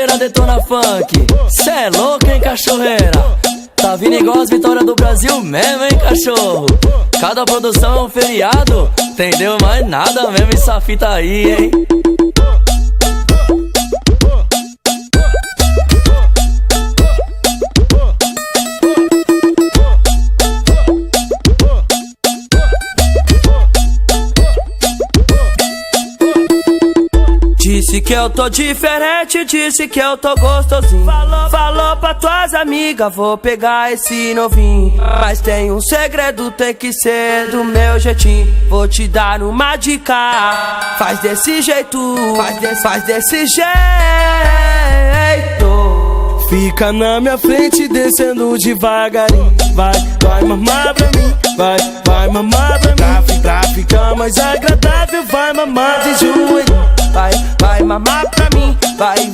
cachorreira detona funk. Cê é louco, hein, cachorreira? Tá vindo igual as vitórias do Brasil mesmo, hein, cachorro? Cada produção é um feriado. Entendeu mais nada mesmo essa fita aí, hein? Disse que eu tô diferente, disse que eu tô gostosinho. Falou pra tuas amigas, vou pegar esse novinho. Mas tem um segredo, tem que ser do meu jeitinho. Vou te dar uma dica, faz desse jeito, faz desse jeito. Fica na minha frente descendo devagarinho. Vai mamar pra mim, vai mamar pra mim. Pra ficar mais agradável, vai mamar de joelho. Vai mamar pra mim,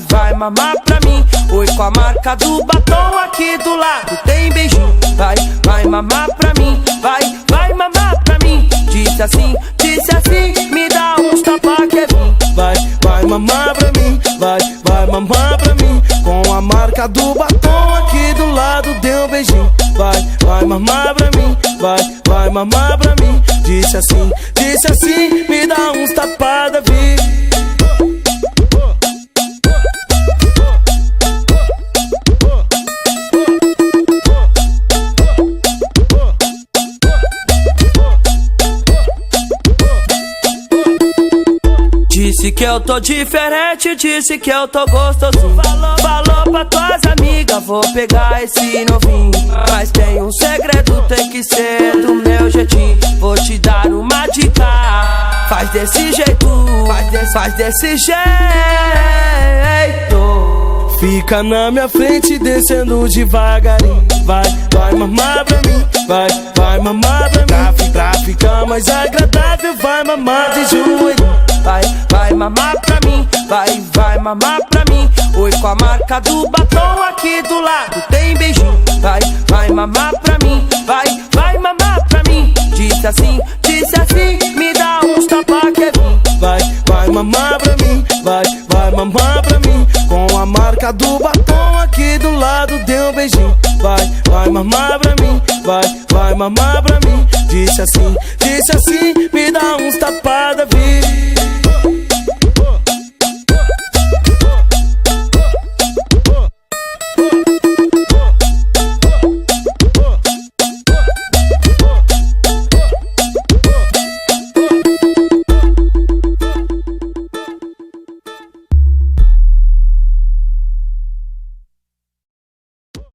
vai mamar pra mim. Oi, com a marca do batom aqui do lado tem beijinho. Vai mamar pra mim, vai mamar pra mim. Disse assim, me dá uns tapa que é vim. Vai mamar pra mim, vai mamar pra mim. Com a marca do batom aqui do lado deu um beijinho. Vai mamar pra mim, vai mamar pra mim. Disse assim, me dá uns tapada, vi. Disse que eu tô diferente, disse que eu tô gostosinho. Falou pra tuas amigas, vou pegar esse novinho. Mas tem um segredo, tem que ser do meu jeitinho. Vou te dar uma dica, faz desse jeito, faz desse jeito. Fica na minha frente descendo devagarinho. Vai mamar pra mim, vai mamar pra mim. Pra ficar mais agradável, vai mamar de joelho. Vai mamar pra mim, vai mamar pra mim. Oi, com a marca do batom aqui do lado tem beijinho. Vai mamar pra mim, vai mamar pra mim. Disse assim, me dá uns tapa que é vim. Vai mamar pra mim, vai mamar pra mim. Com a marca do batom aqui do lado deu um beijinho. Vai mamar pra mim, vai mamar pra mim. Disse assim, me dá uns tapada, vi.